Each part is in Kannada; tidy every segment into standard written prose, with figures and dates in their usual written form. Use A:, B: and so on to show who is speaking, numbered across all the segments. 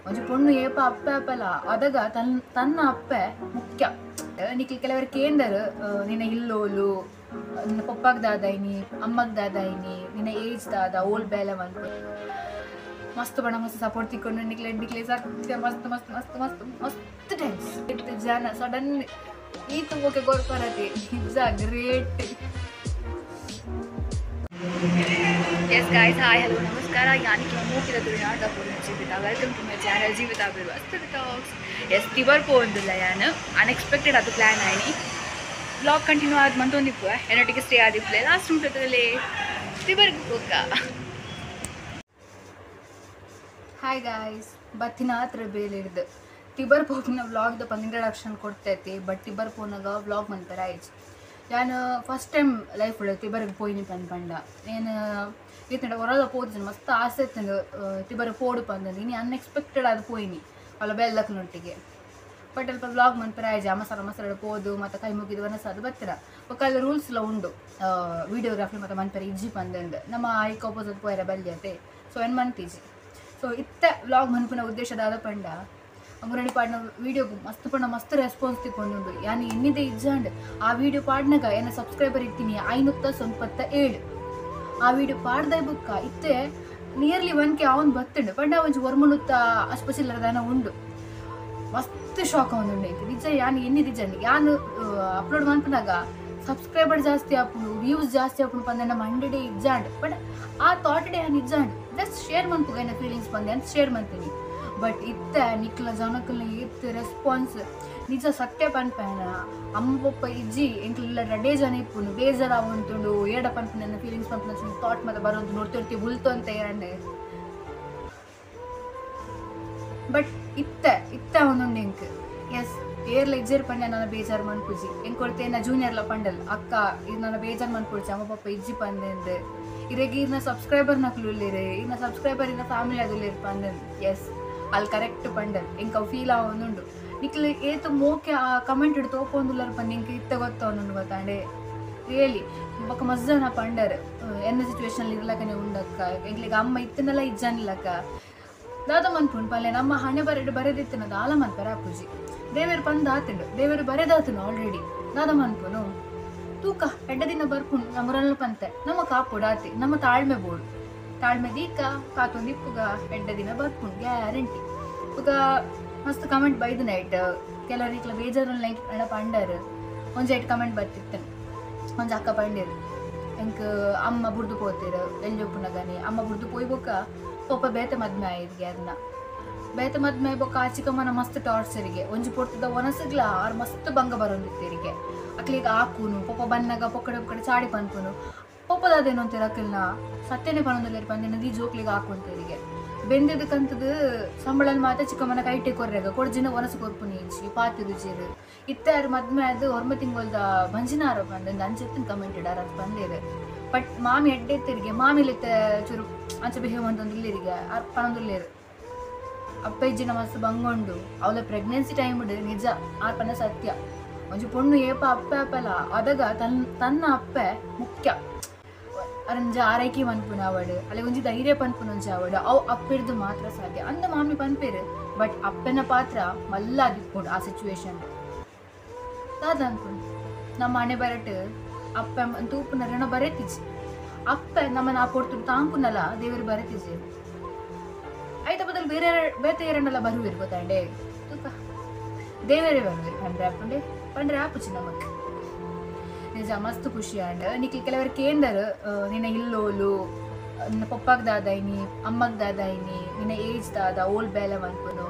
A: ಒಂಜಿ ಪೊಣ್ಣು ಏಪ ಅಪ್ಪೆ ಅಪ್ಪಲ ಅದಾಗ ತನ್ನ ಅಪ್ಪೆ ಮುಖ್ಯ. ನಿಕ್ಲಿ ಕೆಲವರು ಕೇಂದರು ನಿನ್ನ ಇಲ್ಲೋಲು ನಿನ್ನ ಪಪ್ಪಾಗ ದಾದಾಯಿನಿ ಅಮ್ಮಗ ದಾದಾಯಿನಿ ನಿನ್ನ ಏಜ್ ದಾದ ಓಲ್ ಬೇಲೆ ಅಂತ ಮಸ್ತ್ ಬಣ ಮಸ್ತ್ ಸಪೋರ್ಟ್ ತಿಕ್ಕೊಂಡು ನಿಕ್ಲೆ ಸತ್ಯ ಮಸ್ತ್ ಮಸ್ತ್ ಮಸ್ತ್ ಮಸ್ತ್ ಮಸ್ತ್ ಥ್ಯಾಂಕ್ಸ್. ಇತ್ತು ಜನ ಸಡನ್ ಈ ತುಂಬೋಕೆ ಗೋರ್ಪರತಿ ನಿಜ great. Yes guys, hi hello ನಮಸ್ಕಾರ. ಯಾನಿಕ್ಕೆ ಮೂಕಿದ ತುಳಿನಾಟ ಪೂರ್ಣ ಜೀವಿತ. ವೆಲ್ಕಮ್ ಟು ಮೈ ಚಾನಲ್ ಜೀವಿತ ಬಿರು ಅಸ್ತು ಟಾಕ್ಸ್. ಎಸ್ ತಿಬರ್ ಪೋಂದಿಲ್ಲ ಯಾನು ಅನ್ಎಕ್ಸ್ಪೆಕ್ಟೆಡ್ ಅದು ಪ್ಲ್ಯಾನ್ ಆಯ್ನಿ. ಬ್ಲಾಗ್ ಕಂಟಿನ್ಯೂ ಆದ ಮಂತೊಂದಿಪ್ಪು ಏನೊಟ್ಟಿಗೆ ಸ್ಟೇ ಆದಿಪ್ಪಲೆ ಲಾಸ್ಟ್ ಉಂಟದಲ್ಲಿ ತಿಬರ್ಗೆ ಹೋಗ. ಹಾಯ್ ಗಾಯ್ಸ್, ಬತ್ತಿನ ಹತ್ರ ಬೇಲೆ ಹಿಡ್ದು ತಿಬರ್ ಪೋಪಿನ ವ್ಲಾಗ್ದ ಪಂದು ಇಂಟ್ರಡಕ್ಷನ್ ಕೊಡ್ತೈತಿ. ಬಟ್ ತಿಬರ್ ಪೋನಾಗ ವ್ಲಾಗ್ ಮಂತಾರೆ ಆಯ್ತು. ನಾನು ಫಸ್ಟ್ ಟೈಮ್ ಲೈಫ್ ಉಳ್ಳ ತಿಬರ್ಗೆ ಪೋಯ್ನಿ ಪಂಡ ಏನು ಈತಂಡ ಹೊರದ ಪೋದಿನ ಮಸ್ತ್ ಆಸೆ ಇತ್ತು ತಿಬರ್ ಪೋಡು ಪಂದು ಇನ್ನು ಅನ್ಎಕ್ಸ್ಪೆಕ್ಟೆಡ್ ಅದು ಪೋಯ್ನಿ ಅಲ್ಲ ಬೆಲ್ಲಕ್ನೊಟ್ಟಿಗೆ. ಬಟ್ ಅಲ್ಪ ವ್ಲಾಗ್ ಮಂತಾರೆ ಆಯ್ತು. ಮಸಾಲ ಪೋದು ಮತ್ತು ಕೈ ಮುಗಿದು ವನಸ ಅದು ಬರ್ತೀರ ಒಕ್ಕಲ್ಲ ರೂಲ್ಸ್ ಎಲ್ಲ ಉಂಡು ವಿಡಿಯೋಗ್ರಾಫಿ ಮತ್ತು ಮಂತಾರೆ ಇಜ್ಜಿ ಪಂದಂದು ನಮ್ಮ ಐಕ್ ಆಪೋಸಿಟ್ ಪೋಯರ ಬಲ್ಯತೆ. ಸೊ ಏನು ಮಂತೀಜಿ. ಸೊ ಇತ್ತ ವ್ಲಾಗ್ ಮನ್ಪುನ ಉದ್ದೇಶದಾದ ಪಂಡ ಅಂಗಡಿ ಪಾಡ್ನ ವೀಡಿಯೋಗು ಮಸ್ತ್ ರೆಸ್ಪಾನ್ಸ್ ತಿಕ್ಕೊಂಡು ಯಾನು ಎನ್ನಿದೆ ಇಜ್ಜಾಂಡ್ ಆ ವಿಡಿಯೋ ಪಾಡ್ನಾಗ ಏನ ಸಬ್ಸ್ಕ್ರೈಬರ್ ಇರ್ತೀನಿ 597. ಆ ವಿಡಿಯೋ ಪಾಡ್ದ ಬುಕ್ಕ ಇತ್ತೆ ನಿಯರ್ಲಿ 1K ಅವನು ಬತ್ತುಂಡು. ಪಂಡ ಒಂಚು ವರ್ಮನುತ್ತ ಅಸ್ಪಚಿಲ್ಲರದಾನ ಉಂಡು. ಮಸ್ತ್ ಶಾಕ್ ಅವನುಂಡು ಇಂಕ ನಿಜ. ಯಾನು ಎನ್ನಿದೆ ಇಜ್ಜಾಂಡ್ ಯಾನು ಅಪ್ಲೋಡ್ ಮನ್ಪನಾಗ ಸಬ್ಸ್ಕ್ರೈಬರ್ ಜಾಸ್ತಿ ಆಪುಂಡು ವ್ಯೂಸ್ ಜಾಸ್ತಿ ಆಪುಂಡು ಪಂದೆ ನಮ್ಮ 100 ಇಜ್ಜಾಂಡ್. ಬಟ್ ಆ ಥಾಟ್ ಡೇ ನಾನು ಇಜ್ಜಾಂಡ್ ಜಸ್ಟ್ ಶೇರ್ ಮನ್ಪುಗ ಏನ ಫೀಲಿಂಗ್ಸ್ ಬಂದೆ ಅಂತ ಶೇರ್ ಮಾಡ್ತೀನಿ. ಬಟ್ ಇತ್ತ ನಿಕ್ಲ ಜನಕ್ಕಲ್ಲ ಇತ್ತು ರೆಸ್ಪಾನ್ಸ್ ನಿಜ ಸತ್ಯ ಪನ್ಪೇನ ಅಮ್ಮ ಪಪ್ಪ ಇಜ್ಜಿ ಎಂಕ್ಲೆಲ್ಲ ರಡೇ ಜನ ಇಪ್ಪುನು ಬೇಜಾರ ಅವಂತುಂಡು ಏಡ ಪನ್ಪು ನನ್ನ ಫೀಲಿಂಗ್ಸ್ ಪನ್ಪು ಥಾಟ್ ಮತ್ತೆ ಬರೋದು ನೋಡ್ತಿರ್ತೀವಿ ಬುಲ್ತು ಅಂತ ಏರಂಡೆ. ಬಟ್ ಇತ್ತ ಅವನುಂಡು ಎಂಕ್ ಎಸ್ ಏರ್ಲ ಇಜ್ಜೇರ್ ಪಂಡ ನನ್ನ ಬೇಜಾರು ಮನ್ಪುಜಿ ಎಂಕ್ ಕೊಡ್ತೇನ ಜೂನಿಯರ್ಲ ಪಂಡಲ್ ಅಕ್ಕ ಇದು ನನ್ನ ಬೇಜಾರು ಮನ್ಪುಡ್ಚಿ ಅಮ್ಮ ಪಪ್ಪ ಇಜ್ಜಿ ಪಂದೆಂದು ಇರೆಗ್ ಇನ್ನ ಸಬ್ಸ್ಕ್ರೈಬರ್ ನಕ್ಲುಲ್ಲಿರೆ ಇನ್ನ ಸಬ್ಸ್ಕ್ರೈಬರ್ ಇನ್ನ ಫ್ಯಾಮಿಲಿ ಅದುಲ್ಲಿರ್ ಪಂದೆಂದು. ಎಸ್ ಅಲ್ಲಿ ಕರೆಕ್ಟ್ ಪಂಡಲ್ ಎಂಕ ಫೀಲ್ ಅವನುಂಡು ನಿಕ್ಲಿ ಏತು ಮೋಕೆ ಆ ಕಮೆಂಟ್ ಇಡು ತೋಪೊಂದುಲ್ಲರು ಪಂಡ ಎಂಕ ಇತ್ತ ಗೊತ್ತವನುಂಡು ಗೊತ್ತಾಂಡೆ ರಿಯಲಿ ಬೊಕ್ಕ ಮಸ್ತ್ ಜನ ಪಂಡರ್ ಎನ್ನ ಸಿಚುವೇಶನಲ್ಲಿ ಇರ್ಲಕ್ಕನೆ ಉಂಡಕ್ಕ ಎಂಕ್ಲಿಗೆ ಅಮ್ಮ ಇತ್ತನೆಲ್ಲ ಇಜ್ಜಾನಿಲ್ಲಕ್ಕ ದಾದ ಮನ್ಪುಂಡು ಪಲ್ಲೆ ನಮ್ಮ ಹಣೆ ಬರೆದಿತ್ತನದು ಆಲ ಮನ್ಪರ ಅಪ್ಪುಜಿ ದೇವರು ಪಂದು ಆತುಂಡು ದೇವರು ಬರೆದಾತನು ಆಲ್ರೆಡಿ ದಾದ ಮನ್ಪುನು ತೂಕ ಎಡ್ಡ ದಿನ ಬರ್ಪುಂಡು ನಮ್ಮರಲ್ಲ ಪಂತೆ ನಮ್ಮ ಕಾಪುಡಾತಿ ನಮ್ಮ ತಾಳ್ಮೆ ಬೋಡು ತಾಳ್ಮೆ ದೀಕ ಕಾತೊಂದು ಇಪ್ಪುಗ ಎಡ್ಡ ದಿನ ಬರ್ಪುಂಡು ಗ್ಯಾರಂಟಿ. ಈಗ ಮಸ್ತ್ ಕಮೆಂಟ್ ಬೈದು ನೈಟ್ ಕೆಲವರು ಇಕ್ಲ ಬೇಜಾರಲ್ಲಿ ನೈಟ್ ಎಡ ಪಂಡರು ಒಂಜಿ ಐಟ್ ಕಮೆಂಟ್ ಬರ್ತಿತ್ತು. ಒಂಜಿ ಅಕ್ಕ ಪಂಡಿರು ಎಂಕ್ ಅಮ್ಮ ಬುಡ್ದು ಪೋತಿರು ಎಲ್ಲಿ ಒಪ್ಪುನಗನಿ ಅಮ್ಮ ಬುಡ್ದು ಪೋಯ್ ಬೊಕ್ಕ ಪಪ್ಪ ಬೇತೆ ಮದ್ಮೆ ಆಯ್ದಿಗೆ ಅದನ್ನ ಬೇತೆ ಮದ್ಮೆ ಬೊಕ್ಕ ಆಚಿಕಮ್ಮನ ಮಸ್ತ್ ಟಾರ್ಚರಿಗೆ ಒಂಜಿ ಪೊರ್ತದ ಒನಸಗ್ಲ ಅವ್ರು ಮಸ್ತ್ ಭಂಗ ಬರೋಂದಿತ್ತಿರಿಗೆ ಅಕ್ಲಿಗೆ ಹಾಕುನು ಪಪ್ಪ ಬನ್ನಾಗ ಪೊಕ್ಕಡೆ ಚಾಡಿ ಪನ್ಪುನು ಪಪ್ಪದಾದೇನು ಅಂತೀರ ಅಕ್ಕಲ್ನ ಸತ್ಯನೇ ಪಣದಲ್ಲಿ ಪಂದಿನ ದಿ ಜೋಕ್ಲಿಗೆ ಹಾಕುವಂತರಿಗೆ ಬೆಂದಿದ್ದಕ್ಕಂತದ್ದು ಸಂಬಳನ ಮಾತ್ರ ಚಿಕ್ಕಮ್ಮನ ಕೈಟೆ ಕೊರ್ರೆಗ ಕೊಡ್ಜಿನ ಒನಸು ಕೊರ್ಪು ನೀಂಚಿ ಪಾತಿದು ಜೀರು ಇತ್ತ ಯಾರು ಮದ್ಮೆ ಅದು ಹೊರ್ಮ ತಿಂಗೊಳ್ದ ಬಂಜಿನಾರ ಬಂದಿಂದ ಅಂಚೆತ್ತಿನ ಕಮೆಂಟ್ ಇಡಾರ ಅದು ಬಂದಿದೆ. ಬಟ್ ಮಾಮಿ ಎಡ್ಡೆತ್ತಿರಿಗೆ ಮಾಮಿಲಿತ್ತ ಚೂರು ಅಂಚ ಬಿಹೇವ್ ಅಂತಂದು ಇಲ್ಲಿರಿಗೆ ಅವ್ರು ಪಣದಲ್ಲಿರು ಅಪ್ಪ ಇಜ್ಜಿನ ಮಸ್ತ್ ಬಂಗೊಂಡು ಅವಳ ಪ್ರೆಗ್ನೆನ್ಸಿ ಟೈಮ್ ಇಡು ನಿಜ ಆರ್ ಪನ್ನ ಸತ್ಯ. ಒಂಜಿ ಪೊಣ್ಣು ಏಪ ಅಪ್ಪೆ ಅಪ್ಪಲ ಅದಾಗ ತನ್ನ ಅಪ್ಪೆ ಮುಖ್ಯ. ಅರಂಜ ಆರೈಕೆ ಪನ್ಪುನ ಅವಡು ಅಲ್ಲ ಒಂಜಿ ಧೈರ್ಯ ಪನ್ಪುನ ಒಂಜಿ ಅವಡು ಅವು ಅಪ್ಪಿಡ್ದು ಮಾತ್ರ ಸಾಧ್ಯ ಅಂದ ಮಾಮಿ ಪನ್ಪೇರು. ಬಟ್ ಅಪ್ಪನ ಪಾತ್ರ ಮಲ್ಲ ದಿಪ್ಪುಂಡು ಆ ಸಿಚುವೇಶನ್ ದಾದ ಅನ್ಪುಂಡು ನಮ್ಮ ಮನೆ ಬರಟ್ ಅಪ್ಪ ತೂಪುನ ರಣ ಬರೆತಿಜಿ ಅಪ್ಪ ನಮ್ಮನ್ನ ಆ ಪೊಡ್ತು ತಾಂಕುನಲ್ಲ ದೇವರು ಬರೆತಿಜಿ ಐತ ಬದಲು ಬೇತೆ ಎರಡೆಲ್ಲ ಬರುವಿರು ಗೊತ್ತಾಂಡೆ ತೂಕ ದೇವರೇ ಬರುವಿರು ಪಂಡ್ರೆ ಆಪುಚಿ ನಮಕ್ ನಿಜ ಮಸ್ತ್ ಖುಷಿ ಆಂಡ್ ನಿಕ್ಲಿ ಕೆಲವರು ಕೇಂದರು ನಿನ್ನ ಇಲ್ಲೋಲು ನಿನ್ನ ಪಪ್ಪಾಗ ದಾದಾಯಿನಿ ಅಮ್ಮಗ ದಾದಾಯಿನಿ ನಿನ್ನ ಏಜ್ ದಾದ ಓಲ್ ಬೇಲೆ ಮನ್ಪುನು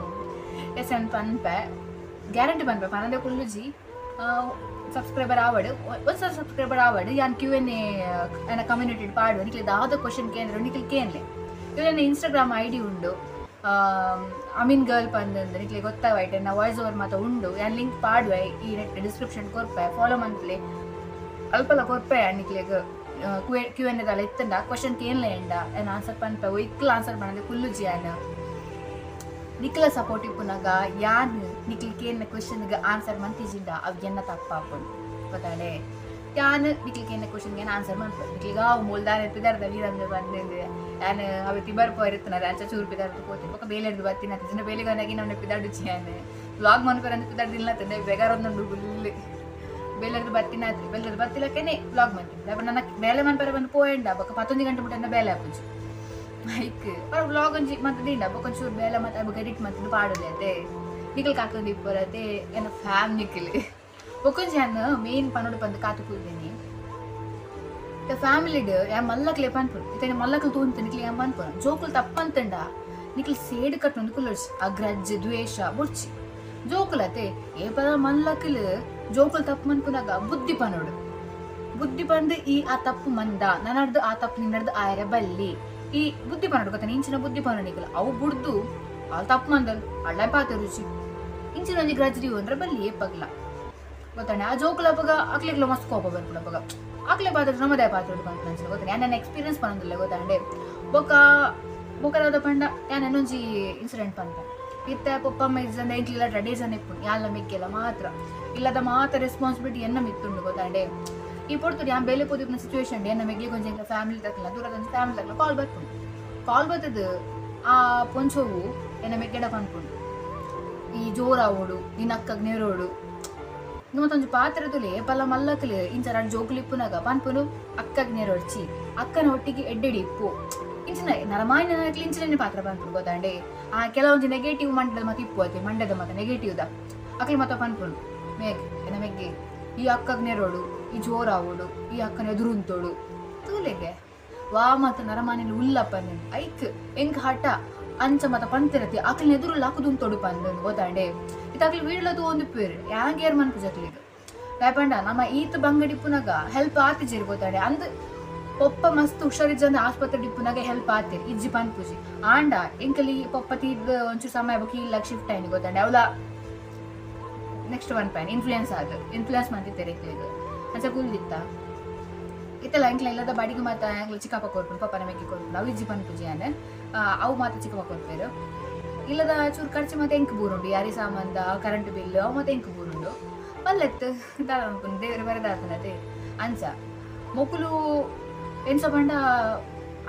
A: ಎಸ್ ಅನ್ ಪನ್ಪೆ ಗ್ಯಾರಂಟಿ ಪನ್ಪೆ ಪನದ ಕುಲ್ಲುಜಿ ಸಬ್ಸ್ಕ್ರೈಬರ್ ಆವಡು ಒಂದ್ಸಲ ಸಬ್ಸ್ಕ್ರೈಬರ್ ಆವಡು ಯಾನ್ Q&A ಏನ ಕಮ್ಯುನಿಟಿ ಪಾಡು ನಿಕ್ಲಿ ದಾದ ಕ್ವಶನ್ ಕೇಂದ್ರ ನಿಕ್ಲಿ ಕೇನ್ಲೆ ಇವನ್ನ ಇನ್ಸ್ಟಾಗ್ರಾಮ್ ID ಉಂಡು ಅಮೀನ್ ಗರ್ಲ್ ಪಂದಂದ್ರೆ ನಿಕ್ಲಿ ಗೊತ್ತಾವೈಟೆ ನಾ ವಾಯ್ಸ್ ಓವರ್ ಮಾತ ಉಂಡು ಯಾನ್ ಲಿಂಕ್ ಪಾಡುವೆ ಈ ನೆಟ್ ಡಿಸ್ಕ್ರಿಪ್ಷನ್ ಕೊರ್ಪೆ ಫಾಲೋ ಮನ್ಪ್ಲೆ ಅಲ್ಪಲ್ಲ ಕೊರ್ಪೆ ನಿಕ್ಲಿಗೆ Q&A ದಾಲ ಇತ್ತಂಡ ಕ್ವಶನ್ ಕೇನ್ಲೆ ಎಂಡ ಏನ್ ಆನ್ಸರ್ ಪನ್ಪೆ ಇಕ್ಲ ಆನ್ಸರ್ ಮಾಡಂದೆ ಕುಲ್ಲುಜಿ ಯಾನ್ ನಿಕ್ಲ ಸಪೋರ್ಟ್ ಇಪ್ಪುನಾಗ ಯಾನ್ ನಿಕ್ಲಿ ಕೇನ್ನ ಕ್ವಶನ್ಗೆ ಆನ್ಸರ್ ಮಂತಿಜಿಂಡ ಅವ್ ಎನ್ನ ತಪ್ಪಾಪುಂಡು ಗೊತ್ತಾಳೆ ಯಾನ್ ನಿಕ್ಲಿ ಕೇನ್ನ ಕ್ವಶನ್ಗೆ ಆನ್ಸರ್ ಮನ್ಪೆ ನಿಕ್ಲಿಗ ಅವು ಮೂಲ್ದಾರ ಎತ್ತಿದಾರ್ದ ವೀರಂದ್ರೆ ಬಂದಿದೆ ನಾನು ಅವತ್ತು ಬರ್ಪೋರಿರ್ತಾನೆ ಅಂಚ ಚೂರು ಪಿದಾಡ್ದು ಹೋಗ್ತೀನಿ ಬೊಕ್ಕ ಬೇಲೆ ಹಿಡಿದು ಬರ್ತೀನಿ ಅಂತ ಚಿನ್ನ ಬೇಲೆಗನಾಗಿ ನಾವು ಪಿದಾಡುಚ್ಚಿ ನಾನು ವ್ಲಾಗ್ ಮನ್ಪೇರ ಅಂತ ಪಿದಾಡ್ದಿಲ್ಲ ಅಂತಂದೆ ಬೇಗಾರೊಂದು ಫುಲ್ ಬೇಲೆ ಹಿಡಿದು ಬರ್ತೀನಿ ಆತ್ರಿ ಬೇಲೆ ಹಿಡಿದು ಬರ್ತಿಲ್ಲಕ್ಕೇನೆ ವ್ಲಾಗ್ ಮಾಡ್ತೀನಿ ಅಪ್ಪ ನನ್ನ ಬೇಲೆ ಮನ್ಪೇರ ಬಂದು ಪೋಯಂಡ ಬೊಕ್ಕ 11 ಗಂಟೆ ಬಿಟ್ಟು ಬೇಲೆ ಹಾಪುಜಿ ಐಕ್ ವ್ಲಾಗ್ ಒಂಜಿ ಮತ್ತೆ ದಿಂಡ ಬೊಕ್ಕ ಒಂಚೂರು ಬೇಲೆ ಮತ್ತೆ ಅಬ್ಬ ಎಡಿಟ್ ಮಾಡ್ತಿದ್ದು ಪಾಡೋದೆ ಅದೇ ನಿಖಲ್ ಕಾಕೊಂಡು ಇಪ್ಪರತ್ತೆ ಏನ ಫ್ಯಾಮ್ ನಿಖಲ್ ಬೊಕ್ಕೊಂಜಿ ನಾನು ಮೇನ್ ಪನ್ನೋಡು ಬಂದು ಕಾತು ಕೂತೀನಿ ಫ್ಯಾಮಿಲಿಡ್ ಯಾ ಮಲ್ಲಕ್ಲೆ ಪನ್ಪುಡು ಇತ್ತೆ ಮಲ್ಲಕ್ಲು ತೋಂತ ನಿಕ್ಲಿ ಯಾ ಪನ್ಪುಡು ಜೋಕುಲು ತಪ್ಪಂತಂಡ ನಿಕ್ಲಿ ಸೇಡ್ ಕಟ್ಟೊಂದು ಕುಲ್ಲೊಡ್ಸಿ ಆ ಗ್ರಜ್ಜೆ ದ್ವೇಷ ಬುಡ್ಚಿ ಜೋಕುಲತೆ ಏಪದ ಮಲ್ಲಕ್ಲು ಜೋಕುಲು ತಪ್ಪು ಮನ್ಪುನಾಗ ಬುದ್ಧಿ ಪನ್ನೋಡು ಬುದ್ಧಿ ಪಂದು ಈ ಆ ತಪ್ಪು ಮಂದ ನನ್ನಡ್ದು ಆ ತಪ್ಪು ನಿನ್ನಡ್ದು ಆಯ್ರೆ ಬಲ್ಲಿ ಈ ಬುದ್ಧಿ ಪನ್ನೋಡು ಗೊತ್ತಾನೆ ಇಂಚಿನ ಬುದ್ಧಿ ಪನ್ನೋಡು ನಿಕ್ಕಲ್ಲ ಅವು ಬುಡ್ದು ಅಲ್ಲಿ ತಪ್ಪು ಮಂದಲ್ ಅಳ್ಳ ಪಾತ ರುಚಿ ಇಂಚಿನ ಒಂಜಿ ಗ್ರಜ್ರಿ ಅಂದ್ರೆ ಬಲ್ಲಿ ಏಪಗ್ಲ ಗೊತ್ತಾನೆ ಆ ಜೋಕುಲ ಹಬ್ಬಗ ಅಕ್ಲಿಗ್ಲ ಮಸ್ತ್ ಕೋಪ ಬರ್ಪುಡು ಹಬ್ಬಗ ಅಕ್ಲೆ ಪಾತ್ರ ನಮ್ಮದೇ ಪಾತ್ರ ಬಂತು ಗೊತ್ತಾನೆ ನನ್ನ ಎಕ್ಸ್ಪೀರಿಯನ್ಸ್ ಪನ್ನೊಂದಿಲ್ಲ ಗೊತ್ತಾಂಡೆ ಬೊಕ್ಕದಾದ ಪಂಡ ಯಾನ್ ಇನ್ನೊಂಜಿ ಇನ್ಸಿಡೆಂಟ್ ಪಂತ ಇತ್ತೆ ಪೊಪ್ಪಮ್ಮ ಇಜ್ಜಂದ ಎಂಕ್ಲಿಲ್ಲ ಡೇಸ್ ಅನ್ನ ಇಪ್ಪುಂಡು ಯಾಲ್ಲ ಮಿಕ್ಕೆಲ್ಲ ಮಾತ್ರ ಇಲ್ಲದ ಮಾತ್ರ ರೆಸ್ಪಾನ್ಸಿಬಿಲಿಟಿ ಎನ್ನ ಮಿತ್ತುಂಡು ಗೊತ್ತಾಂಡೆ ಈ ಪೊಡ್ತುಡು ಯಾನ್ ಬೇಲೆ ಪೋದಿನ ಸಿಚುವೇಶನ್ ಎನ್ನ ಮೆಗ್ಲಿ ಕೊಂಚ ಫ್ಯಾಮಿಲಿ ತಕ್ಕಲ ದೂರದ ಫ್ಯಾಮಿಲಿ ತಕ್ಕಲ ಕಾಲ್ ಬರ್ಪುಂಡು ಕಾಲ್ ಬರ್ತದ ಆ ಪೊಂಚವು ಎನ್ನ ಮೆಗ್ಗೆಡ ಪನ್ಪುಂಡು ಈ ಜೋರಾವೋಡು ನಿನ್ನ ಅಕ್ಕಗ್ ನೆರೋಡು ಮತ್ತೊಂದು ಪಾತ್ರದಲ್ಲಿ ಪಲ್ಲ ಮಲ್ಲಕ್ಲೆ ಇಂಚ ಎರಡು ಜೋಕುಲು ಇಪ್ಪುನಾಗ ಪನ್ಪುನು ಅಕ್ಕಗ್ ನೆರೊಡ್ಚಿ ಅಕ್ಕನ ಒಟ್ಟಿಗೆ ಎಡ್ಡೆಡಿ ಇಪ್ಪು ಇಂಚಿನ ನರಮಾಯಿನ ಇಂಚಿನ ಪಾತ್ರ ಪನ್ಪುನು ಗೊತ್ತಾಂಡೆ ಆ ಕೆಲವೊಂದು ನೆಗೆಟಿವ್ ಮಂಡ್ಯದ ಮತ್ತೆ ಇಪ್ಪು ಅತ್ತೆ ಮಂಡ್ಯದ ಮತ್ತೆ ನೆಗೆಟಿವ್ದ ಅಕ್ಲಿ ಮತ್ತೆ ಪನ್ಪುನು ಏನ ಮೆಗ್ಗೆ ಈ ಅಕ್ಕಗ್ ನೆರೋಡು ಈ ಜೋರಾವೋಡು ಈ ಅಕ್ಕನ ಎದುರುಂತೋಡು ತೂಲೆಗೆ ವಾ ಮತ್ತು ನರಮಾನಿಲಿ ಉಲ್ಲಪ್ಪನ ಐಕ್ ಎಂಕ್ ಹಠ ಅಂಚ ಮತ್ತ ಪಂತಿರತಿ ಅಕ್ಲಿನ ಎದುರುಲ್ಲ ಹಾಕುದು ತೊಡು ಪಂದು ಗೊತ್ತಾಂಡೆ ಇತ್ತಾಗ್ಲಿ ವೀಡಿಯೋದು ಒಂದು ಪೇರು ಯಾಂಗೇರ್ ಮನ್ಪು ಜಕ್ಲಿಗೆ ಲೇಪಂಡ ನಮ್ಮ ಈತ ಬಂಗಡಿ ಪುನಗ ಹೆಲ್ಪ್ ಆತಿಜೇರಿ ಗೊತ್ತಾಂಡೆ ಅಂದ್ ಪೊಪ್ಪ ಮಸ್ತ್ ಹುಷಾರಿಜ್ಜಂದ ಆಸ್ಪತ್ರೆ ಡಿಪ್ಪುನಾಗ ಹೆಲ್ಪ್ ಆತಿರಿ ಇಜ್ಜಿ ಪನ್ಪುಜಿ ಆಂಡ ಎಂಕಲಿ ಪೊಪ್ಪ ತೀದ್ ಒಂಚೂರು ಸಮಯ ಬಕ್ಕೆ ಇಲ್ಲ ಶಿಫ್ಟ್ ಆಯ್ನಿ ಗೊತ್ತಾಂಡೆ ಅವಳ ನೆಕ್ಸ್ಟ್ ಒನ್ ಪ್ಯಾನ್ ಇನ್ಫ್ಲೂಯೆನ್ಸ್ ಮಾಡ್ತಿರ್ತಾರೆ ಎಂಕ್ಲಿಗೆ ಅಂಚ ಕುಲ್ದಿತ್ತ ಇತ್ತಲ್ಲ ಎಂಕ್ಲ ಇಲ್ಲದ ಬಾಡಿಗೆ ಮಾತ ಎಂಕ್ಲ ಚಿಕ್ಕಪ್ಪ ಕೊಡ್ಬಿಡು ಪಪ್ಪನ ಮೆಕ್ಕಿ ಕೊಡ್ಬಿಡು ಅವು ಇಜ್ಜಿ ಪನ್ಪುಜಿ ಆನೆ ಅವು ಮಾತ ಚಿಕ್ಕಪ್ಪ ಕೊಡ್ಪೇರು ಇಲ್ಲದ ಚೂರು ಖರ್ಚು ಮತ್ತೆ ಎಂಕ್ ಬೂರುಂಡು ಯಾರಿ ಸಾಮಾನ್ದ ಕರೆಂಟ್ ಬಿಲ್ ಅವು ಮತ್ತೆ ಎಂಕ್ ಬೂರುಂಡು ಮಲ್ಲೆತ್ತು ದಾದ ಅನ್ಕೊಂಡು ದೇವ್ರ ಬರೆದಾತನದೆ ಅಂಚ ಮೊಕುಲು ಎನ್ಸ ಬಂಡ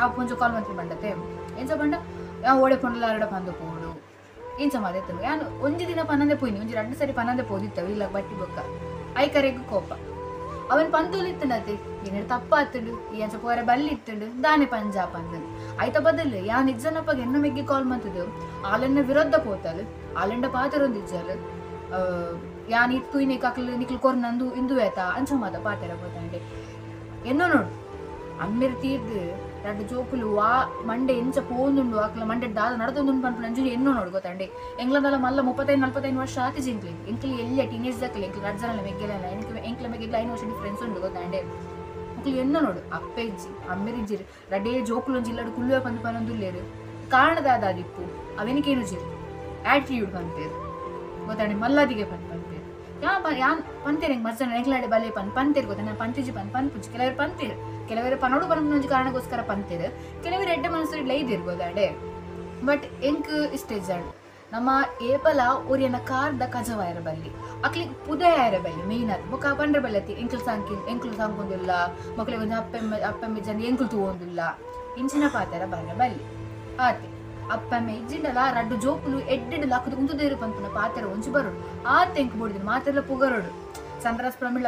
A: ಆ ಪೊಂಚ ಕಾಲ್ ಮಂತ್ರಿ ಬಂಡತೆ ಎನ್ಸ ಬಂಡ ಓಡೆ ಪೊಂಡಲ ಎರಡ ಪಂದು ಪೋಡು ಇಂಚ ಮಾತೆತ್ತನು ಯಾನು ಒಂಜಿ ದಿನ ಪನ್ನಂದೆ ಪೋಯ್ನಿ ಒಂಜಿ 2 ಸರಿ ಪನ್ನಂದೆ ಪೋದಿತ್ತವು ಇಲ್ಲ ಬಟ್ಟಿ ಬೊಕ್ಕ ಐಕರೆಗ್ ಕೋಪ ಅವನ್ ಪಂತೂಲಿತ್ತನತೆ ಏನೇನು ತಪ್ಪಾತುಂಡು ಈ ಅಂಚ ಪೋರೆ ಬಲ್ಲಿ ಇತ್ತುಂಡು ದಾನೆ ಪಂಜಾಬ್ ಅಂದನು ಆಯ್ತ ಬದಲು ಯಾ ನಿಜ್ಜನಪ್ಪಗೆ ಎನ್ನ ಮೆಗ್ಗಿ ಕಾಲ್ ಮಂತದು ಆಲನ್ನ ವಿರೋಧ ಪೋತಲು ಆಲಂಡ ಪಾತರೊಂದಿಜ್ಜಲು ಯಾನ್ ಇತ್ತು ನಿಕ್ಲು ಕೊರ್ ನಂದು ಇಂದು ಆಯ್ತಾ ಅಂಚ ಮಾತ ಪಾತೆರ ಗೊತ್ತಾಂಡೆ ಎನ್ನೋ ನೋಡು ಅಮ್ಮಿರ್ ತೀರ್ದು 2 ಜೋಕುಲು ವಾ ಮಂಡೆ ಎಂಚ ಪೋಂದುಂಡು ಆಕಲ ಮಂಡೆ ದಾದ ನಡದೊಂದುಂಡು ಪನ್ಪು ನಂಜುನಿ ಎನ್ನೋ ನೋಡು ಗೊತ್ತಾಂಡೆ ಎಂಗ್ಲದಲ್ಲ ಮಲ್ಲ 35-45 ವರ್ಷ ಆತಿಜಿ ಎಂಕ್ಲಿ ಎಲ್ಲ ಟೀನೇಜ್ ದಕ್ಕಲಿ ಎಂಕ್ಲಿ 2 ಜನ ಮೆಗ್ಗೆಲ್ಲ ಎಂಕ್ಲ ಮೆಗ್ಗೆಲ್ಲ 5 ವರ್ಷ ಡಿಫ್ರೆನ್ಸ್ ಉಂಡು ಗೊತ್ತಾಂಡೆ ಮಕ್ಳು ಎನ್ನೋ ನೋಡು ಅಪ್ಪೆ ಇಜ್ಜಿ ಅಮ್ಮಿರಿಜ್ಜಿರು ರಡೇ ಜೋಕುಲು ಒಂಜಿ ಇಲ್ಲಡು ಕುಲ್ಲುವೆ ಪಂದು ಪನೊಂದುಲ್ಲೇರು ಕಾರಣದಾದ ಅದಿಪ್ಪು ಅವೆನಿಕೇನು ಜಿರು ಆಟಿಟ್ಯೂಡ್ ಪಂಪೇರು ಗೊತ್ತಾಂಡೆ ಮಲ್ಲದಿಗೆ ಪನ್ಪೇರು ಯಾನ್ ಪಂತೇರು ಹೆಂಗೆ ಮರ್ಜನ ಎಂಕ್ಲಾಡೆ ಬಲೆ ಪಂತೇರು ಗೊತ್ತಾ ನಾನು ಪಂತಿಜಿ ಪನ್ಪುಜಿ ಕೆಲವರು ಪಂತೇರು ಕೆಲವರ ಪನೋಡು ಬರೋಂಜಿ ಕಾರಣಕ್ಕೋಸ್ಕರ ಪಂತೇರು ಕೆಲವರು ಎಡ್ಡೆ ಮನಸ್ಸು ಲೈದಿರು ಗೊತ್ತಾಂಡೆ ಬಟ್ ಎಂಕ್ ಇಷ್ಟೇಜಾಡು ನಮ್ಮ ಏಪಲ ಒರಿಯನ ಕಾರ್ದ ಕಜವಾಯರ ಬಲ್ಲಿ ಅಕ್ಲಿಗೆ ಪುದಯಾಯರ ಬಲ್ಲಿ ಮೇಯ್ನ್ ಅದು ಬೊಕ್ಕ ಪಂಡ್ರೆ ಬಲ್ಲತಿ ಎಂಕ್ಲು ಸಾಂಕೊಂದಿಲ್ಲ ಮಕ್ಳಿಗೆ ಒಂದು ಅಪ್ಪಮ್ಮೆ ಜನ ಎಂಕ್ಲು ತಗೊಂದಿಲ್ಲ ಇಂಚಿನ ಪಾತರ ಬರ ಬಲ್ಲಿ ಆತೆ ಅಪ್ಪಮ್ಮೆ ಇಜ್ಜಿಂಡಲ್ಲ 2 ಜೋಕುಲು ಎಡ್ಡೆಡ್ ಲಾಕದು ಉಂತುದೇರು ಪಂಪುನ ಪಾತೆರ ಒಂಚು ಬರೋಡು ಆತ ಎಂಕ್ ಬೋಡಿದ್ರು ಮಾತೆಲ್ಲ ಪುಗರೋಡು ಸಂದ್ರಾಸ್ ಪ್ರಮಿಳ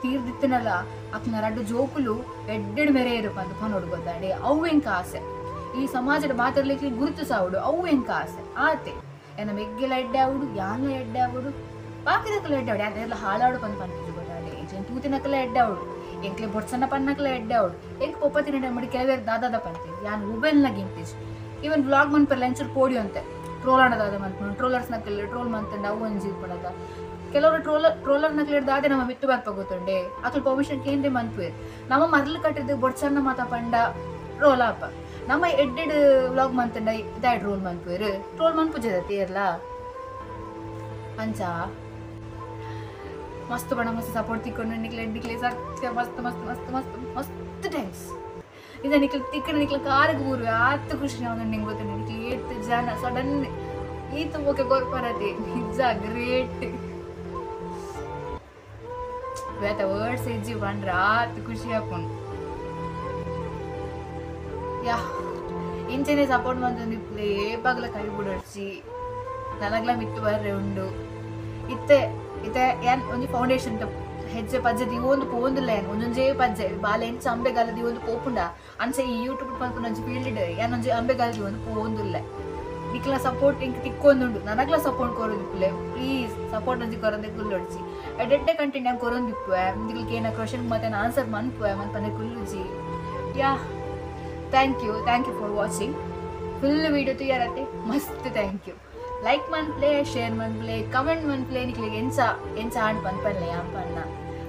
A: ತೀರ್ದಿತ್ತನಲ್ಲ ಅಕ್ನ 2 ಜೋಕುಲು ಎಡ್ಡೆಡ್ ಮೆರೆ ಇರು ಪಂದು ಪನೋಡು ಗೊತ್ತಾಂಡೆ ಅವು ಎಂಕ ಆಸೆ ಈ ಸಮಾಜದ ಮಾತಾಡ್ಲಿಕ್ಕೆ ಗುರುತು ಸಾವುಡು ಅವು ಎಂಕ ಆಸೆ ಆತೆ ಏನ ಮೆಗ್ಗೆಲ್ಲ ಎಡ್ಡೆ ಆವುಡು ಯಾನ್ಲ ಎಡ್ಡೆ ಆವುಡು ಪಾಕಿದಕ್ಕೆಲ್ಲ ಎಡ್ಡೆ ಆವುಡು ಯಾನೆಲ್ಲ ಹಾಳಾಡು ಪಂದು ಪನ್ಪುಜು ಗೊತ್ತಾಂಡೆ ಎಂಕ್ಲೇನು ತೂತಿನಕ್ಕೆಲ್ಲ ಎಡ್ಡೆ ಆವುಡು ಎಂಕ್ಲೆ ಬೊಡ್ಸನ್ನ ಪನ್ನಕ್ಕೆಲ್ಲ ಎಡ್ಡೆ ಆವುಡು ಎಂಕ್ ಪೊಪ್ಪತ್ತಿನ ಮಾಡಿ ಕೆಲವೇರು ದಾದಾದ ಪಂತೆ ಯಾನ್ ಮೊಬೈಲ್ನಾಗ ಗಿಂತಿಜ್ ಈವನ್ ವ್ಲಾಗ್ ಮನ್ಪರ್ಲ ಎಂಚೂರು ಪೋಡಿ ಅಂತೆ ಟ್ರೋಲ್ ಆಡೋದಾದ ಮನ್ಪು ಟ್ರೋಲರ್ಸ್ನಕ್ಕೆಲ್ಲ ಟ್ರೋಲ್ ಮಂತಂಡ ಅವು ಒಂಜಿ ಪಡದ ಕೆಲವರು ಟ್ರೋಲರ್ನಕ್ಲೆ ಹಿಡ್ದಾದೆ ನಮ್ಮ ಮಿತ್ತು ಬರ್ಪ ಗೊತ್ತುಂಡೆ ಅಕ್ಲು ಪರ್ಮಿಷನ್ ಕೇಂದ್ರ ಮನ್ಪುವೆ ನಮ್ಮ ಮರ್ಲು ಕಟ್ಟಿದ್ದು ಬೊಡ್ಸನ್ನ ಮಾತ ಪಂಡ ರೋಲ್ ಆಪ ನಮ್ಮ ಎಡ್ಡೆಡ್ ವ್ಲಾಗ್ ಮಂತಂಡ ಇದಾಯ್ಡ್ ರೋಲ್ ಮನ್ಪುವೇರು ಟ್ರೋಲ್ ಮನ್ಪುಜದ ತೇರ್ಲ ಅಂಚ ಮಸ್ತ್ ಬಣ ಮಸ್ತ್ ಸಪೋರ್ಟ್ ತಿಕ್ಕೊಂಡು ನಿಕ್ಲೆ ಸತ್ಯ ಮಸ್ತ್ ಮಸ್ತ್ ಮಸ್ತ್ ಮಸ್ತ್ ಮಸ್ತ್ ಥ್ಯಾಂಕ್ಸ್ ಇದ ನಿಕ್ಲ ತಿಕ್ಕಣ ನಿಕ್ಲ ಕಾರಿಗೆ ಬೂರ್ವೆ ಆತ ಖುಷಿ ನಾವು ನಿಂಗೆ ಗೊತ್ತಿಲ್ಲ ನಿಕ್ಲ ಏತ್ ಜನ ಸಡನ್ ಈತ ಓಕೆ ಗೊರ್ಪರತೆ ನಿಜ ಗ್ರೇಟ್ ಬೇತ ವರ್ಡ್ಸ್ ಇಜ್ಜಿ ಬಂಡ್ರ ಆತ ಖುಷಿ ಹಾಕೊಂಡು ಯಾ ಇಂಚೆನೆ ಸಪೋರ್ಟ್ ಮಾಡ್ತಿಪ್ಲೆ ಏಪಾಗ್ಲ ಕೈ ಬಿಡೋಡ್ಸಿ ನನಗ್ಲ ಮಿತ್ತು ಬರ್ರೆ ಉಂಡು ಇತ್ತೆ ಇತ್ತೆ ಏನ್ ಒಂಜಿ ಫೌಂಡೇಶನ್ ಹೆಜ್ಜೆ ಪಜ್ಜೆ ದಿವೊಂದು ಪೋಂದಿಲ್ಲ ಏನು ಒಂದೊಂಜೇ ಪಜ್ಜೆ ಬಾಲೆ ಎಂಚ ಅಂಬೆಗಾಲ ದಿವೊಂದು ಪೋಪುಂಡ ಅಂಚೆ ಈ ಯೂಟ್ಯೂಬ್ ಪನ್ಪುನ ಒಂಜಿ ಫೀಲ್ಡ್ ಏನೊಂಜಿ ಅಂಬೆಗಾಲ ದಿವೊಂದು ಪೋಂದಿಲ್ಲ ನಿಕ್ಲ ಸಪೋರ್ಟ್ ಇಂಕ್ ತಿಕ್ಕೊಂದುಂಡು ನನಗ್ಲ ಸಪೋರ್ಟ್ ಕೊರೋದಿಪ್ಪುಲೆ ಪ್ಲೀಸ್ ಸಪೋರ್ಟ್ ಒಂಜಿ ಕೊರೊಂದೆ ಕುಲ್ಲೊಡ್ಸಿ ಎಡೆಡ್ಡೆ ಕಂಟೆಂಟ್ ಹೆಂಗೆ ಕೊರೊಂದಿಪ್ಪುವೆ ನಿಕ್ಲಿಗೆ ಏನ ಕ್ವಶನ್ ಮತ್ತೆ ಆನ್ಸರ್ ಮನ್ಪುವೆ ಮನ್ಪಂದೆ ಕುಲ್ಲುಜಿ ಯಾ thank you for watching full video ತುಯ್ಯಾರತ್ತೆ ಮಸ್ತ್ ಥ್ಯಾಂಕ್ ಯು ಲೈಕ್ ಮನ್ಪ್ಲೆ ಶೇರ್ ಮನ್ಪ್ಲೆ ಕಮೆಂಟ್ ಮನ್ಪ್ಲೆ ನಿಕ್ಲಿಗೆ ಎಂಚ ಆಂಡ್ ಪನ್ಪನ್ಲೆ ಪನ್ನ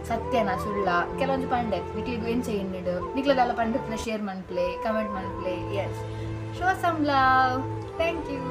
A: ಸತ್ಯನ ಸುಳ್ಳ ಕೆಲವೊಂದು ಪಂಡೆ ನಿಕ್ಲಿಗೆ ಎಂಚ ಎನ್ನಿಡು ನಿಕ್ಲದಲ್ಲ ಪಂಡತ್ನ ಶೇರ್ ಮನ್ಪ್ಲೆ ಕಮೆಂಟ್ ಮನ್ಪ್ಲೆ ಎಸ್ show some love thank you